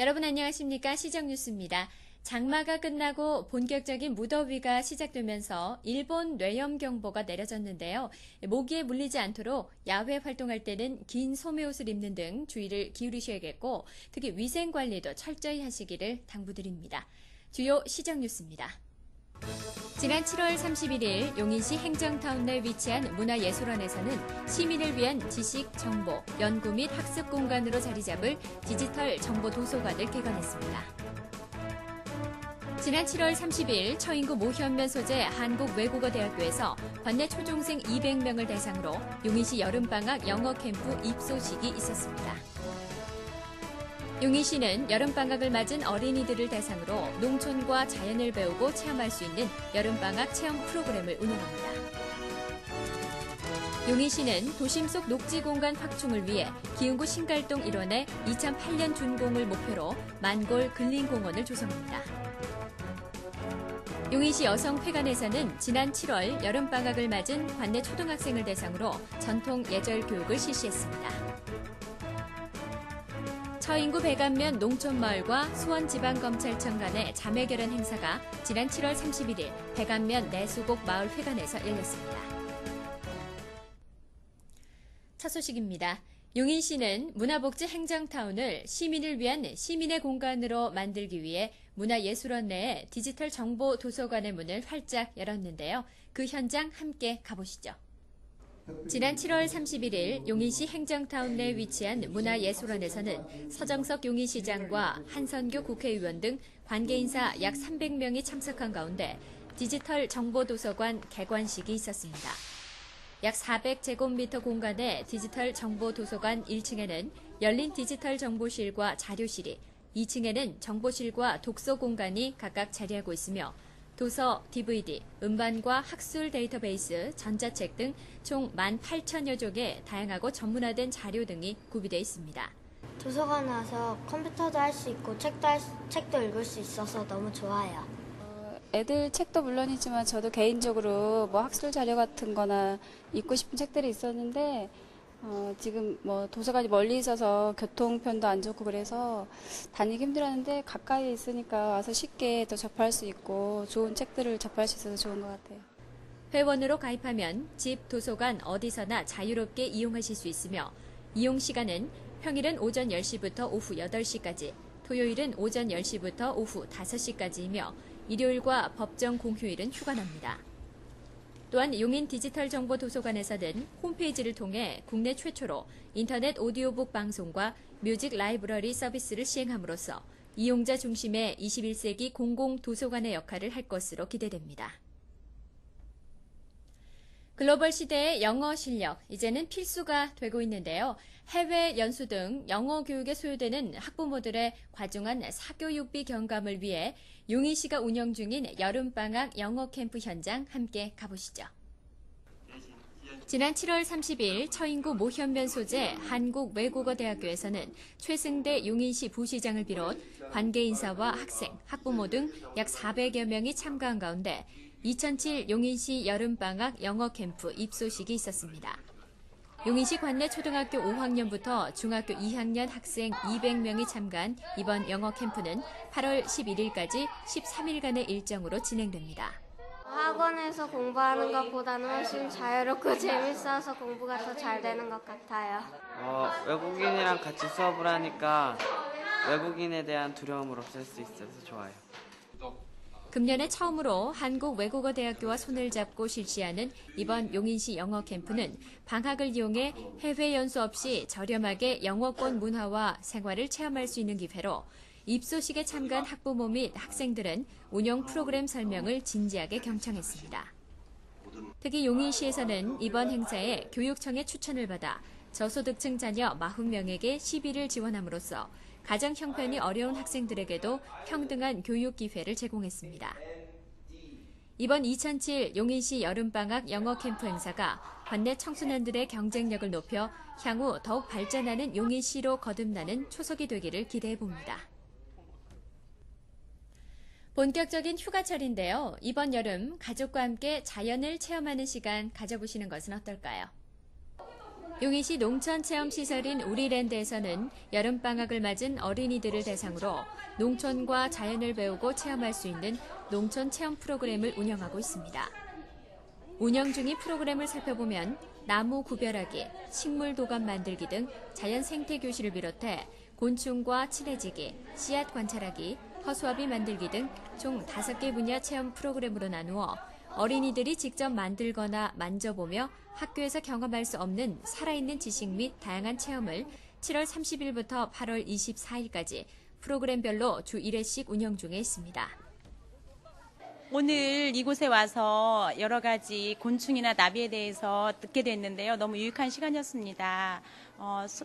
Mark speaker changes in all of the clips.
Speaker 1: 여러분 안녕하십니까? 시정뉴스입니다. 장마가 끝나고 본격적인 무더위가 시작되면서 일본 뇌염경보가 내려졌는데요. 모기에 물리지 않도록 야외 활동할 때는 긴 소매옷을 입는 등 주의를 기울이셔야겠고 특히 위생관리도 철저히 하시기를 당부드립니다. 주요 시정뉴스입니다. 지난 7월 31일 용인시 행정타운 내 위치한 문화예술원에서는 시민을 위한 지식, 정보, 연구 및 학습 공간으로 자리 잡을 디지털 정보도서관을 개관했습니다. 지난 7월 30일 처인구 모현면 소재 한국외국어대학교에서 관내 초중생 200명을 대상으로 용인시 여름방학 영어 캠프 입소식이 있었습니다. 용인시는 여름방학을 맞은 어린이들을 대상으로 농촌과 자연을 배우고 체험할 수 있는 여름방학 체험 프로그램을 운영합니다. 용인시는 도심 속 녹지 공간 확충을 위해 기흥구 신갈동 일원에 2008년 준공을 목표로 만골 근린공원을 조성합니다. 용인시 여성회관에서는 지난 7월 여름방학을 맞은 관내 초등학생을 대상으로 전통 예절 교육을 실시했습니다. 처인구 백안면 농촌마을과 수원지방검찰청 간의 자매결연 행사가 지난 7월 31일 백안면 내수곡 마을회관에서 열렸습니다. 첫 소식입니다. 용인시는 문화복지 행정타운을 시민을 위한 시민의 공간으로 만들기 위해 문화예술원 내에 디지털 정보 도서관의 문을 활짝 열었는데요. 그 현장 함께 가보시죠. 지난 7월 31일 용인시 행정타운 내 위치한 문화예술원에서는 서정석 용인시장과 한선교 국회의원 등 관계인사 약 300명이 참석한 가운데 디지털 정보도서관 개관식이 있었습니다. 약 400제곱미터 공간의 디지털 정보도서관 1층에는 열린 디지털 정보실과 자료실이, 2층에는 정보실과 독서 공간이 각각 자리하고 있으며 도서, DVD, 음반과 학술 데이터베이스, 전자책 등 총 18,000여 종의 다양하고 전문화된 자료 등이 구비되어 있습니다.
Speaker 2: 도서관에 와서 컴퓨터도 할 수 있고 책도 읽을 수 있어서 너무 좋아요.
Speaker 3: 애들 책도 물론이지만 저도 개인적으로 뭐 학술 자료 같은 거나 읽고 싶은 책들이 있었는데 지금 뭐 도서관이 멀리 있어서 교통편도 안 좋고 그래서 다니기 힘들었는데 가까이 있으니까 와서 쉽게 또 접할 수 있고 좋은 책들을 접할 수 있어서 좋은 것 같아요.
Speaker 1: 회원으로 가입하면 집, 도서관 어디서나 자유롭게 이용하실 수 있으며 이용 시간은 평일은 오전 10시부터 오후 8시까지, 토요일은 오전 10시부터 오후 5시까지이며 일요일과 법정 공휴일은 휴관합니다. 또한 용인 디지털 정보 도서관에서는 홈페이지를 통해 국내 최초로 인터넷 오디오북 방송과 뮤직 라이브러리 서비스를 시행함으로써 이용자 중심의 21세기 공공 도서관의 역할을 할 것으로 기대됩니다. 글로벌 시대의 영어 실력, 이제는 필수가 되고 있는데요. 해외 연수 등 영어 교육에 소요되는 학부모들의 과중한 사교육비 경감을 위해 용인시가 운영 중인 여름방학 영어 캠프 현장 함께 가보시죠. 지난 7월 30일 처인구 모현면 소재 한국외국어대학교에서는 최승대 용인시 부시장을 비롯 관계인사와 학생, 학부모 등 약 400여 명이 참가한 가운데 2007 용인시 여름방학 영어 캠프 입소식이 있었습니다. 용인시 관내 초등학교 5학년부터 중학교 2학년 학생 200명이 참가한 이번 영어 캠프는 8월 11일까지 13일간의 일정으로 진행됩니다.
Speaker 2: 학원에서 공부하는 것보다는 훨씬 자유롭고 재밌어서 공부가 더 잘 되는 것 같아요.
Speaker 4: 외국인이랑 같이 수업을 하니까 외국인에 대한 두려움을 없앨 수 있어서 좋아요.
Speaker 1: 금년에 처음으로 한국외국어대학교와 손을 잡고 실시하는 이번 용인시 영어 캠프는 방학을 이용해 해외 연수 없이 저렴하게 영어권 문화와 생활을 체험할 수 있는 기회로 입소식에 참가한 학부모 및 학생들은 운영 프로그램 설명을 진지하게 경청했습니다. 특히 용인시에서는 이번 행사에 교육청의 추천을 받아 저소득층 자녀 40명에게 시비를 지원함으로써 가정 형편이 어려운 학생들에게도 평등한 교육 기회를 제공했습니다. 이번 2007 용인시 여름방학 영어 캠프 행사가 관내 청소년들의 경쟁력을 높여 향후 더욱 발전하는 용인시로 거듭나는 초석이 되기를 기대해봅니다. 본격적인 휴가철인데요. 이번 여름 가족과 함께 자연을 체험하는 시간 가져보시는 것은 어떨까요? 용인시 농촌체험시설인 우리랜드에서는 여름방학을 맞은 어린이들을 대상으로 농촌과 자연을 배우고 체험할 수 있는 농촌체험 프로그램을 운영하고 있습니다. 운영 중인 프로그램을 살펴보면 나무 구별하기, 식물 도감 만들기 등 자연 생태 교실을 비롯해 곤충과 친해지기, 씨앗 관찰하기, 허수아비 만들기 등 총 5개 분야 체험 프로그램으로 나누어 어린이들이 직접 만들거나 만져보며 학교에서 경험할 수 없는 살아있는 지식 및 다양한 체험을 7월 30일부터 8월 24일까지 프로그램별로 주 1회씩 운영 중에 있습니다.
Speaker 5: 오늘 이곳에 와서 여러 가지 곤충이나 나비에 대해서 듣게 됐는데요. 너무 유익한 시간이었습니다.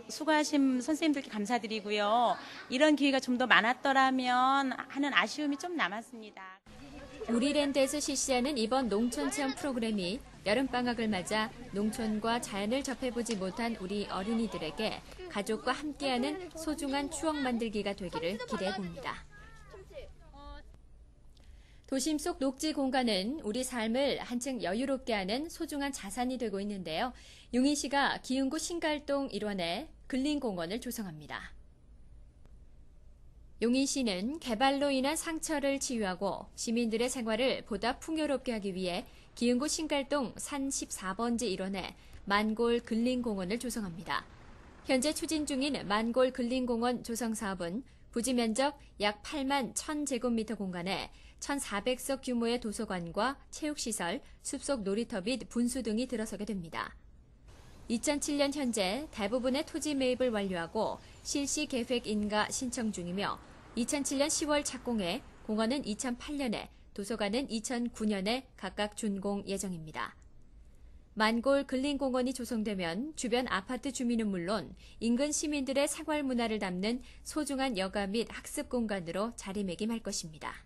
Speaker 5: 수고하신 선생님들께 감사드리고요. 이런 기회가 좀 더 많았더라면 하는 아쉬움이 좀 남았습니다.
Speaker 1: 우리랜드에서 실시하는 이번 농촌체험 프로그램이 여름방학을 맞아 농촌과 자연을 접해보지 못한 우리 어린이들에게 가족과 함께하는 소중한 추억 만들기가 되기를 기대해봅니다. 도심 속 녹지 공간은 우리 삶을 한층 여유롭게 하는 소중한 자산이 되고 있는데요. 용인시가 기흥구 신갈동 일원에 근린공원을 조성합니다. 용인시는 개발로 인한 상처를 치유하고 시민들의 생활을 보다 풍요롭게 하기 위해 기흥구 신갈동 산 14번지 일원에 만골 근린공원을 조성합니다. 현재 추진 중인 만골 근린공원 조성 사업은 부지 면적 약 8만 1000제곱미터 공간에 1,400석 규모의 도서관과 체육시설, 숲속 놀이터 및 분수 등이 들어서게 됩니다. 2007년 현재 대부분의 토지 매입을 완료하고 실시 계획 인가 신청 중이며 2007년 10월 착공해 공원은 2008년에 도서관은 2009년에 각각 준공 예정입니다. 만골 근린공원이 조성되면 주변 아파트 주민은 물론 인근 시민들의 생활 문화를 담는 소중한 여가 및 학습 공간으로 자리매김할 것입니다.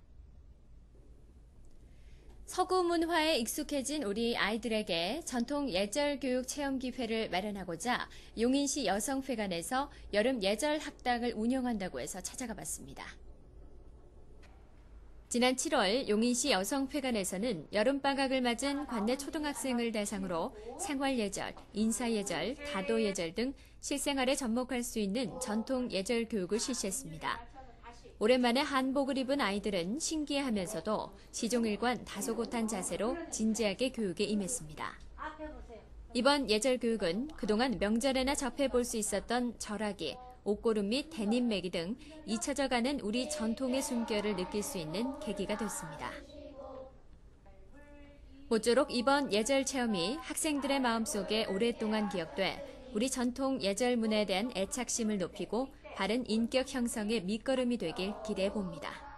Speaker 1: 서구 문화에 익숙해진 우리 아이들에게 전통 예절 교육 체험 기회를 마련하고자 용인시 여성회관에서 여름 예절 학당을 운영한다고 해서 찾아가 봤습니다. 지난 7월 용인시 여성회관에서는 여름방학을 맞은 관내 초등학생을 대상으로 생활예절, 인사예절, 다도예절 등 실생활에 접목할 수 있는 전통 예절 교육을 실시했습니다. 오랜만에 한복을 입은 아이들은 신기해하면서도 시종일관 다소곳한 자세로 진지하게 교육에 임했습니다. 이번 예절 교육은 그동안 명절에나 접해볼 수 있었던 절하기, 옷고름 및 데님 매기 등 잊혀져가는 우리 전통의 숨결을 느낄 수 있는 계기가 됐습니다. 모쪼록 이번 예절 체험이 학생들의 마음속에 오랫동안 기억돼 우리 전통 예절 문화에 대한 애착심을 높이고 바른 인격 형성의 밑거름이 되길 기대해봅니다.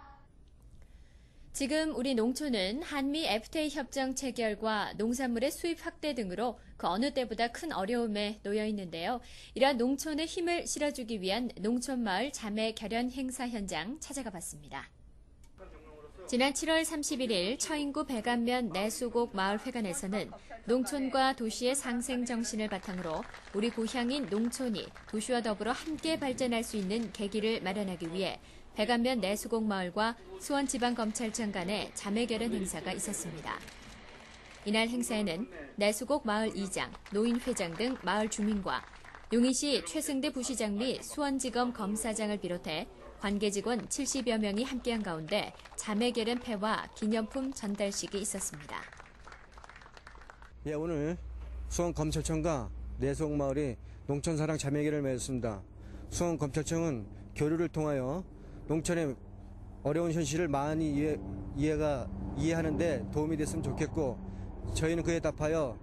Speaker 1: 지금 우리 농촌은 한미 FTA 협정 체결과 농산물의 수입 확대 등으로 그 어느 때보다 큰 어려움에 놓여 있는데요. 이러한 농촌의 힘을 실어주기 위한 농촌마을 자매 결연 행사 현장 찾아가 봤습니다. 지난 7월 31일 처인구 백안면 내수곡 마을회관에서는 농촌과 도시의 상생 정신을 바탕으로 우리 고향인 농촌이 도시와 더불어 함께 발전할 수 있는 계기를 마련하기 위해 백안면 내수곡 마을과 수원지방검찰청 간의 자매결연 행사가 있었습니다. 이날 행사에는 내수곡 마을 이장, 노인회장 등 마을 주민과 용인시 최승대 부시장 및 수원지검 검사장을 비롯해 관계 직원 70여 명이 함께한 가운데 자매결연 폐와 기념품 전달식이 있었습니다.
Speaker 6: 예, 오늘 수원검찰청과 내수곡마을이 농촌사랑 자매결연을 맺었습니다. 수원검찰청은 교류를 통하여 농촌의 어려운 현실을 많이 이해하는 데 도움이 됐으면 좋겠고 저희는 그에 답하여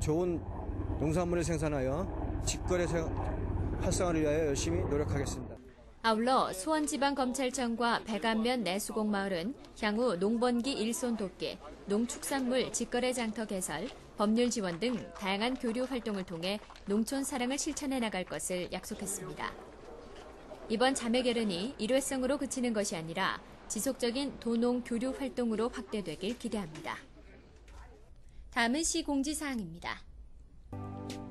Speaker 6: 좋은 농산물을 생산하여 직거래 활성화를 위하여 열심히 노력하겠습니다.
Speaker 1: 아울러 수원지방검찰청과 백안면 내수곡 마을은 향후 농번기 일손 돕기, 농축산물 직거래 장터 개설, 법률 지원 등 다양한 교류 활동을 통해 농촌 사랑을 실천해 나갈 것을 약속했습니다. 이번 자매결연이 일회성으로 그치는 것이 아니라 지속적인 도농 교류 활동으로 확대되길 기대합니다. 다음은 시 공지사항입니다.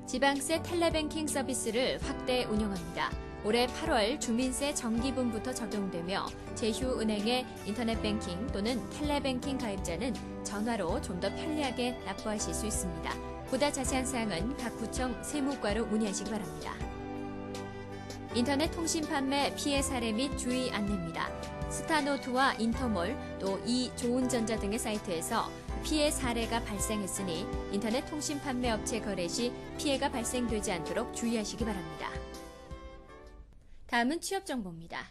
Speaker 1: 지방세 텔레뱅킹 서비스를 확대 운영합니다. 올해 8월 주민세 정기분부터 적용되며 제휴은행의 인터넷뱅킹 또는 텔레뱅킹 가입자는 전화로 좀 더 편리하게 납부하실 수 있습니다. 보다 자세한 사항은 각 구청 세무과로 문의하시기 바랍니다. 인터넷 통신 판매 피해 사례 및 주의 안내입니다. 스타노트와 인터몰 또 이좋은전자 등의 사이트에서 피해 사례가 발생했으니 인터넷 통신 판매 업체 거래 시 피해가 발생되지 않도록 주의하시기 바랍니다. 다음은 취업 정보입니다.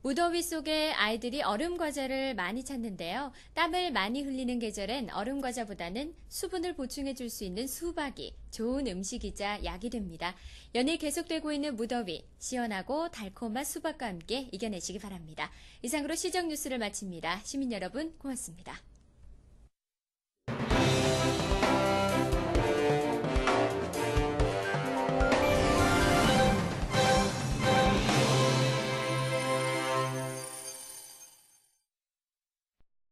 Speaker 1: 무더위 속에 아이들이 얼음 과자를 많이 찾는데요. 땀을 많이 흘리는 계절엔 얼음 과자보다는 수분을 보충해 줄 수 있는 수박이 좋은 음식이자 약이 됩니다. 연일 계속되고 있는 무더위, 시원하고 달콤한 수박과 함께 이겨내시기 바랍니다. 이상으로 시정 뉴스를 마칩니다. 시민 여러분 고맙습니다.